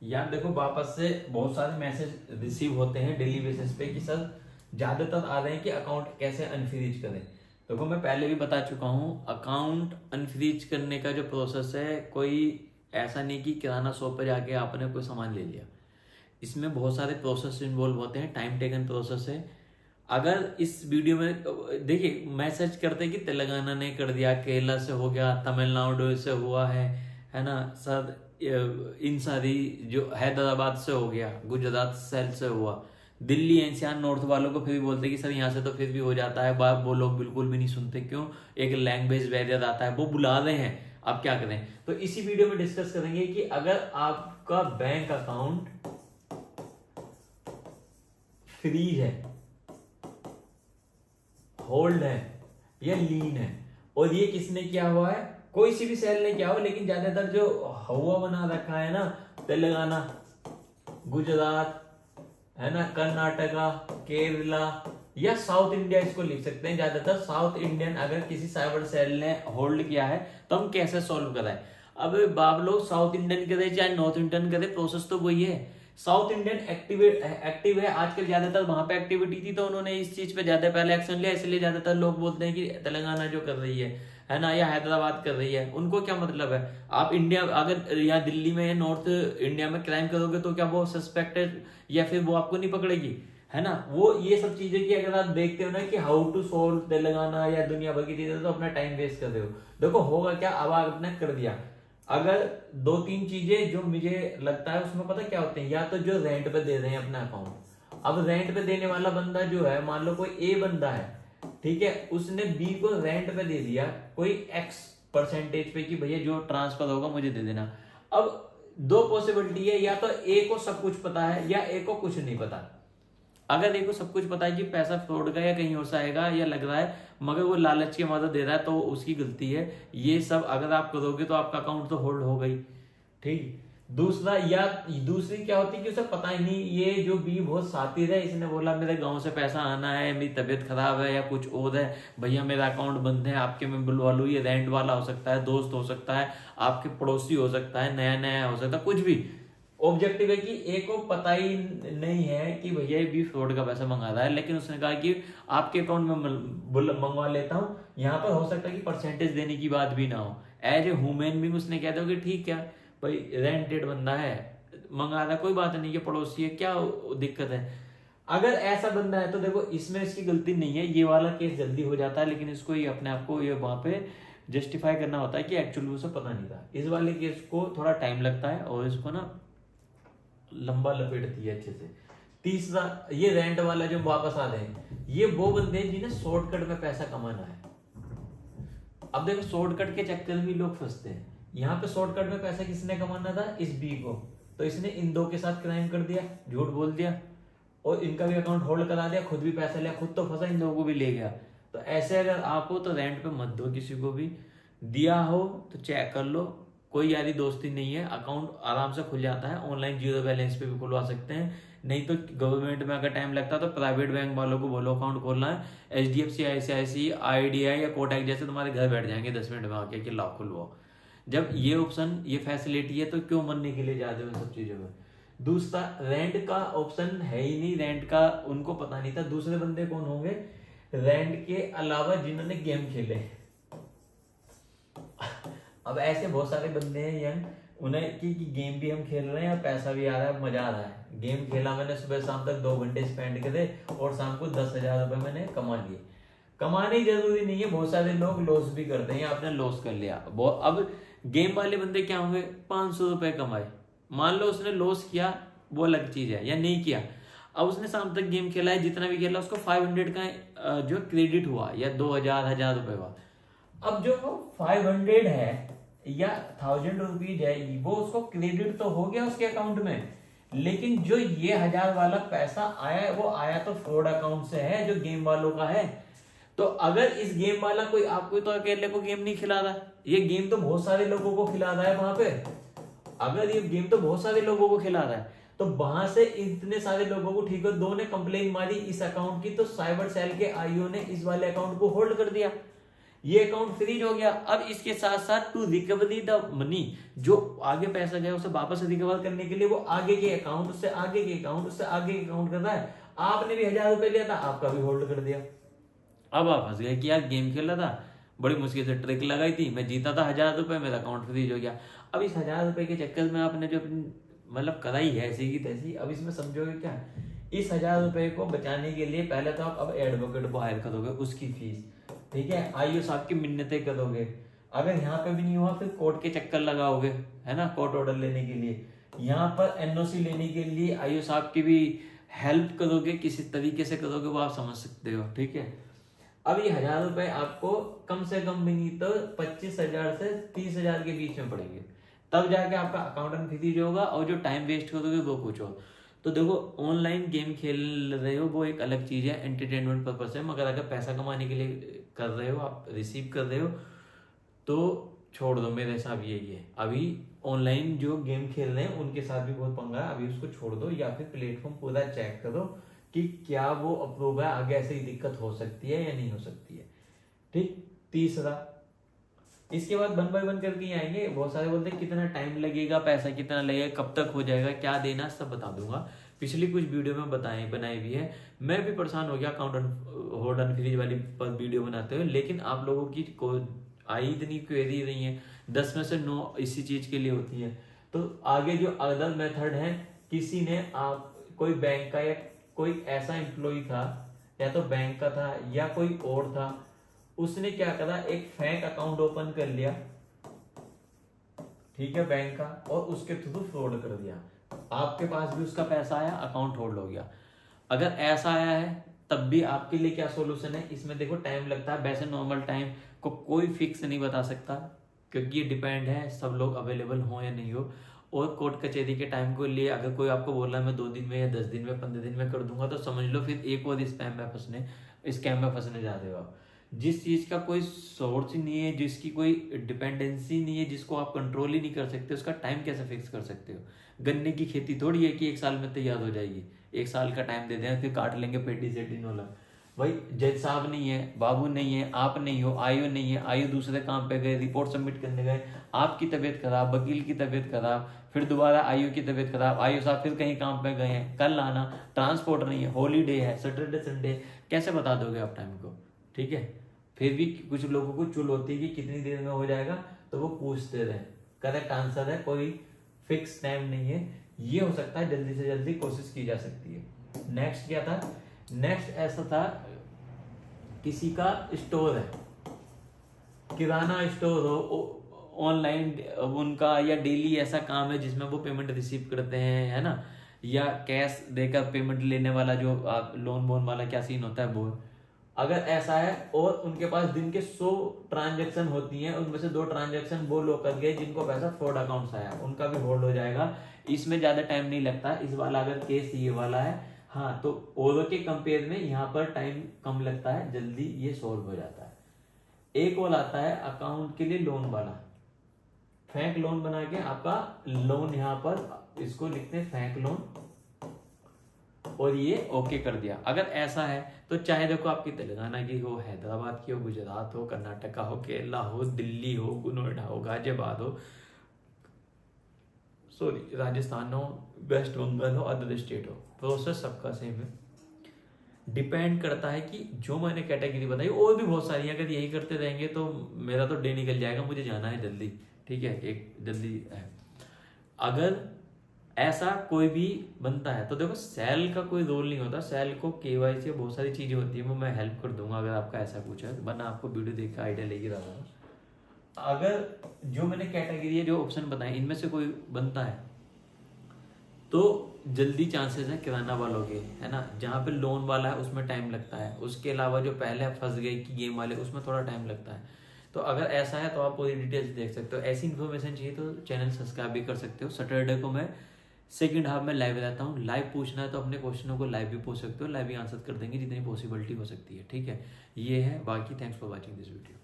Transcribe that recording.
यार देखो, वापस से बहुत सारे मैसेज रिसीव होते हैं डेली बेसिस पे कि सर ज्यादातर आ रहे हैं कि अकाउंट कैसे अनफ्रीज करें। देखो मैं पहले भी बता चुका हूँ, अकाउंट अनफ्रीज करने का जो प्रोसेस है, कोई ऐसा नहीं कि किराना शॉप पर जाके आपने कोई सामान ले लिया। इसमें बहुत सारे प्रोसेस इन्वॉल्व होते हैं, टाइम टेकन प्रोसेस है। अगर इस वीडियो में देखिए, मैसेज करते हैं कि तेलंगाना ने कर दिया, केरला से हो गया, तमिलनाडु से हुआ है ना सर, इन सारी जो हैदराबाद से हो गया, गुजरात सेल से हुआ, दिल्ली एनसीआर नॉर्थ वालों को फिर भी बोलते हैं कि सर यहाँ से तो फिर भी हो जाता है, वो लोग बिल्कुल भी नहीं सुनते। क्यों? एक लैंग्वेज बैरियर आता है, वो बुला रहे हैं, आप क्या करें। तो इसी वीडियो में डिस्कस करेंगे कि अगर आपका बैंक अकाउंट फ्री है, होल्ड है या लीन है, और ये किसने किया हुआ है, कोई सी भी सेल ने किया हो, लेकिन ज्यादातर जो हवा बना रखा है ना, तेलंगाना, गुजरात, है ना, कर्नाटका, केरला या साउथ इंडिया, इसको लिख सकते हैं। ज्यादातर साउथ इंडियन अगर किसी साइबर सेल ने होल्ड किया है तो हम कैसे सॉल्व कराएं। अब बाप लोग साउथ इंडियन करे चाहे नॉर्थ इंडियन करे, प्रोसेस तो वही है। साउथ इंडियन एक्टिव है आजकल, ज्यादातर वहां पे एक्टिविटी थी तो उन्होंने इस चीज पे ज्यादा पहले एक्शन लिया, इसलिए ज्यादातर लोग बोलते हैं कि तेलंगाना जो कर रही है ना, या हैदराबाद कर रही है। उनको क्या मतलब है? आप इंडिया अगर यहाँ दिल्ली में या नॉर्थ इंडिया में क्राइम करोगे तो क्या वो सस्पेक्टेड या फिर वो आपको नहीं पकड़ेगी, है ना। वो ये सब चीजें की अगर आप देखते हो ना कि हाउ टू सोल्व तेलंगाना या दुनिया भर की चीजें, तो अपना टाइम वेस्ट कर रहे हो। देखो होगा क्या, अब आपने कर दिया। अगर दो तीन चीजें जो मुझे लगता है उसमें पता क्या होते हैं, या तो जो रेंट पे दे रहे हैं अपना अकाउंट। अब रेंट पे देने वाला बंदा जो है, मान लो कोई ए बंदा है, ठीक है, उसने बी को रेंट पे दे दिया कोई एक्स परसेंटेज पे कि भैया जो ट्रांसफर होगा मुझे दे देना। अब दो पॉसिबिलिटी है, या तो ए को सब कुछ पता है या ए को कुछ नहीं पता। अगर ए को सब कुछ पता है कि पैसा फ्रॉड का या कहीं और से आएगा या लग रहा है, मगर वो लालच की मदद दे रहा है, तो उसकी गलती है। ये सब अगर आप करोगे तो आपका अकाउंट तो होल्ड हो गई, ठीक। दूसरा, या दूसरी क्या होती है कि उसे पता ही नहीं, ये जो बी बहुत शातिर है, इसने बोला मेरे गांव से पैसा आना है, मेरी तबीयत खराब है या कुछ और है, भैया मेरा अकाउंट बंद है, आपके मैं बुलवा लूं। ये रेंट वाला हो सकता है, दोस्त हो सकता है, आपके पड़ोसी हो सकता है, नया नया हो सकता है, कुछ भी। ऑब्जेक्टिव है कि ए को पता ही नहीं है कि भैया भी फ्रॉड का पैसा मंगा रहा है, लेकिन उसने कहा कि आपके अकाउंट में मंगवा लेता हूं। यहाँ पर हो सकता है कि परसेंटेज देने की बात भी ना हो, एज ए ह्यूमन बीइंग उसने कह दिया कि ठीक है भाई, रेंटेड बंदा है, मंगा रहा, कोई बात नहीं है, पड़ोसी है, क्या दिक्कत है। अगर ऐसा बंदा है तो देखो इसमें इसकी गलती नहीं है, ये वाला केस जल्दी हो जाता है, लेकिन इसको ये अपने आप को ये वहां पे जस्टिफाई करना होता है कि एक्चुअली उसे पता नहीं था। इस वाले केस को थोड़ा टाइम लगता है और इसको ना लंबा लपेटती है अच्छे से। तीसरा, ये रेंट वाला जो वापस आ रहे हैं, ये वो बंदे हैं जिन्हें शॉर्टकट में पैसा कमाना है। अब देखो शॉर्टकट के चक्कर में लोग फंसते हैं। यहाँ पे शॉर्टकट में पैसा किसने कमाना था, इस बी को, तो इसने इन दो के साथ क्राइम कर दिया, झूठ बोल दिया और इनका भी अकाउंट होल्ड करा दिया, खुद भी पैसा लिया, खुद तो फंसा, इन लोगों को भी ले गया। तो ऐसे अगर आप हो तो रेंट पे मत दो किसी को भी, दिया हो तो चेक कर लो, कोई यारी दोस्ती नहीं है, अकाउंट आराम से खुल जाता है, ऑनलाइन जीरो बैलेंस पे भी खुलवा सकते हैं। नहीं तो गवर्नमेंट में अगर टाइम लगता है तो प्राइवेट बैंक वालों को बोलो अकाउंट खोलना है, HDFC, ICICI, IDI या कोटक जैसे तुम्हारे घर बैठ जाएंगे 10 मिनट में आके कि लाओ खुलवाओ। जब ये ऑप्शन, ये फैसिलिटी है तो क्यों मरने के लिए जाते हो इन सब चीजों में। दूसरा, रेंट का ऑप्शन है ही नहीं, रेंट का उनको पता नहीं था। दूसरे बंदे कौन होंगे, रेंट के अलावा जिन्होंने गेम खेले। अब ऐसे बहुत सारे बंदे हैं यंग, उन्हें कि गेम भी हम खेल रहे हैं और पैसा भी आ रहा है, मजा आ रहा है। गेम खेला मैंने, सुबह शाम तक 2 घंटे स्पेंड करे और शाम को 10,000 रुपए मैंने कमा लिए। कमाने ही जरूरी नहीं है, बहुत सारे लोग लॉस भी करते हैं, आपने लॉस कर लिया। अब गेम वाले बंदे क्या होंगे, 500 रुपए कमाए, मान लो उसने लॉस किया, वो अलग चीज है, या नहीं किया। अब उसने शाम तक गेम खेला है, जितना भी खेला उसको 500 का जो क्रेडिट हुआ, या 2,000 रुपए हुआ। अब जो 500 है या 1000 रुपीज है, वो उसको क्रेडिट तो हो गया उसके अकाउंट में, लेकिन जो ये 1000 वाला पैसा आया, वो आया तो फ्रॉड अकाउंट से है, जो गेम वालों का है। तो अगर इस गेम वाला कोई, आपको तो अकेले को गेम नहीं खिला रहा, ये गेम तो बहुत सारे लोगों को खिला रहा है वहां पे। अगर ये गेम तो बहुत सारे लोगों को खिला रहा है, तो वहां से इतने सारे लोगों को, ठीक है, दो ने कंप्लेन मारी इस अकाउंट की, तो साइबर सेल के आईओ ने इस वाले अकाउंट को होल्ड कर दिया। ये अकाउंट फ्रीज हो गया। अब इसके साथ साथ टू रिकवरी द मनी, जो आगे पैसा गया उसे वापस रिकवर करने के लिए वो आगे के अकाउंट, उससे आगे के अकाउंट, उससे आगे के अकाउंट कर रहा है। आपने भी 1000 रुपए लिया था, आपका भी होल्ड कर दिया। अब आप फंस गए कि यार गेम खेल रहा था, बड़ी मुश्किल से ट्रिक लगाई थी, मैं जीता था 1000 रुपए, मेरा अकाउंट फ्रीज हो गया। अब इस 1000 रुपए के चक्कर में आपने जो मतलब कराई है ऐसी की तैसी, अब इसमें समझोगे क्या, इस 1000 रुपए को बचाने के लिए पहले तो आप अब एडवोकेट को हायर करोगे, उसकी फीस, ठीक है, आईओ साहब की मिन्नतें करोगे, अगर यहाँ पे भी नहीं हुआ फिर कोर्ट के चक्कर लगाओगे, है ना, कोर्ट ऑर्डर लेने के लिए, यहाँ पर एनओसी लेने के लिए आईओ साहब की भी हेल्प करोगे, किसी तरीके से करोगे वो आप समझ सकते हो, ठीक है। अब ये 1000 रुपए आपको कम से कम भी नहीं तो 25,000 से 30,000 के बीच में पड़ेंगे, तब जाके आपका अकाउंट फ्रीज होगा, और जो टाइम वेस्ट करोगे वो कुछ हो। तो देखो ऑनलाइन गेम खेल रहे हो वो एक अलग चीज है, एंटरटेनमेंट पर्पस है, मगर अगर पैसा कमाने के लिए कर रहे हो, आप रिसीव कर रहे हो, तो छोड़ दो, मेरे हिसाब यही है। अभी ऑनलाइन जो गेम खेल रहे हैं उनके साथ भी बहुत पंगा है, अभी उसको छोड़ दो, या फिर प्लेटफॉर्म पूरा चेक करो कि क्या वो अप्रूव है, आगे ऐसी दिक्कत हो सकती है या नहीं हो सकती है, ठीक। तीसरा, इसके बाद 1 बाय 1 करके आएंगे। बहुत सारे बोलते हैं कितना टाइम लगेगा, पैसा कितना लगेगा, कब तक हो जाएगा, क्या देना, सब बता दूंगा। पिछली कुछ वीडियो में बनाई भी है, मैं भी परेशान हो गया अकाउंट होल्ड एंड फ्रीज वाली पर वीडियो बनाते हुए, लेकिन आप लोगों की आई इतनी क्वेरी नहीं है, 10 में से 9 इसी चीज के लिए होती है। तो आगे जो अदर मेथड है, किसी ने आप कोई बैंक का या कोई ऐसा एम्प्लॉय था, या तो बैंक का था या कोई और था, उसने क्या करा, एक फेक अकाउंट ओपन कर लिया, ठीक है, बैंक का, और उसके थ्रू फ्रॉड कर दिया, आपके पास भी उसका पैसा आया, अकाउंट होल्ड हो गया। अगर ऐसा आया है तब भी आपके लिए क्या सोल्यूशन है, इसमें देखो टाइम लगता है, वैसे नॉर्मल टाइम को कोई फिक्स नहीं बता सकता, क्योंकि ये डिपेंड है सब लोग अवेलेबल हो या नहीं हो, और कोर्ट कचहरी के टाइम को लिए अगर कोई आपको बोल रहा है मैं 2 दिन में या 10 दिन में 15 दिन में कर दूंगा, तो समझ लो फिर एक और स्कैम में फंसने जा रहे हो आप। जिस चीज का कोई सोर्स ही नहीं है, जिसकी कोई डिपेंडेंसी नहीं है, जिसको आप कंट्रोल ही नहीं कर सकते, उसका टाइम कैसे फिक्स कर सकते हो। गन्ने की खेती थोड़ी है कि 1 साल में तैयार हो जाएगी, 1 साल का टाइम दे दें फिर काट लेंगे पेटी से टिनोला। भाई जज साहब नहीं है, बाबू नहीं है, आप नहीं हो, आयु नहीं है, आयु दूसरे काम पे गए, रिपोर्ट सबमिट करने गए, आपकी तबीयत खराब, वकील की तबीयत खराब, फिर दोबारा आयु की तबीयत खराब, आयु साहब फिर कहीं काम पे गए हैं, कल आना, ट्रांसपोर्ट नहीं है, हॉलीडे है, सैटरडे संडे, कैसे बता दोगे आप टाइम को, ठीक है। फिर भी कुछ लोगों को चुल होती है कि कितनी देर में हो जाएगा, तो वो पूछते रहे। करेक्ट आंसर है कोई फिक्स टाइम नहीं है, ये हो सकता है जल्दी से जल्दी कोशिश की जा सकती है। नेक्स्ट क्या था, नेक्स्ट ऐसा था, किसी का स्टोर है, किराना स्टोर हो ऑनलाइन उनका, या डेली ऐसा काम है जिसमें वो पेमेंट रिसीव करते हैं, है ना, या कैश देकर पेमेंट लेने वाला जो लोन बोन वाला क्या सीन होता है वो। अगर ऐसा है और उनके पास दिन के 100 ट्रांजेक्शन होती हैं, उनमें से 2 ट्रांजेक्शन वो लोग कर गए जिनको पैसा फ्रॉड अकाउंट से आया, उनका भी होल्ड हो जाएगा, इसमें ज्यादा टाइम नहीं लगता। इस वाला अगर केस ये वाला है, हाँ, तो ओरो के कंपेयर में यहाँ पर टाइम कम लगता है, जल्दी ये सॉल्व हो जाता है। एक और आता है अकाउंट के लिए लोन वाला, फेक लोन बना के आपका लोन यहाँ पर इसको लिखते हैं फेक लोन, और ये ओके कर दिया। अगर ऐसा है तो चाहे देखो आपकी तेलंगाना की हो, हैदराबाद की हो, गुजरात हो, कर्नाटका हो, केरला हो, दिल्ली हो, नोएडा हो, गाजियाबाद हो, सॉरी राजस्थान हो, वेस्ट बंगाल हो, अदर स्टेट हो, प्रोसेस सबका सेम है। डिपेंड करता है कि जो मैंने कैटेगरी बताई, और भी बहुत सारी, अगर यही करते रहेंगे तो मेरा तो डे निकल जाएगा, मुझे जाना है जल्दी, ठीक है, एक जल्दी है। अगर ऐसा कोई भी बनता है तो देखो सेल का कोई रोल नहीं होता, सेल को केवाईसी बहुत सारी चीजें होती है, वो मैं हेल्प कर दूंगा अगर आपका ऐसा कुछ है, वरना आपको वीडियो देख के आइडिया लेके रहा हूँ। अगर जो मैंने कैटेगरी है, जो ऑप्शन बताए, इनमें से कोई बनता है तो जल्दी चांसेस है किराना वालों के, है ना, जहाँ पे लोन वाला है उसमें टाइम लगता है, उसके अलावा जो पहले फंस गए कि गेम वाले, उसमें थोड़ा टाइम लगता है। तो अगर ऐसा है तो आप पूरी डिटेल्स देख सकते हो। ऐसी इन्फॉर्मेशन चाहिए तो चैनल सब्सक्राइब भी कर सकते हो। सैटरडे को मैं सेकंड हाफ में लाइव रहता हूँ, लाइव पूछना है तो अपने क्वेश्चनों को लाइव भी पूछ सकते हो, लाइव भी आंसर कर देंगे जितनी पॉसिबिलिटी हो सकती है, ठीक है। ये है, बाकी thanks for watching this video.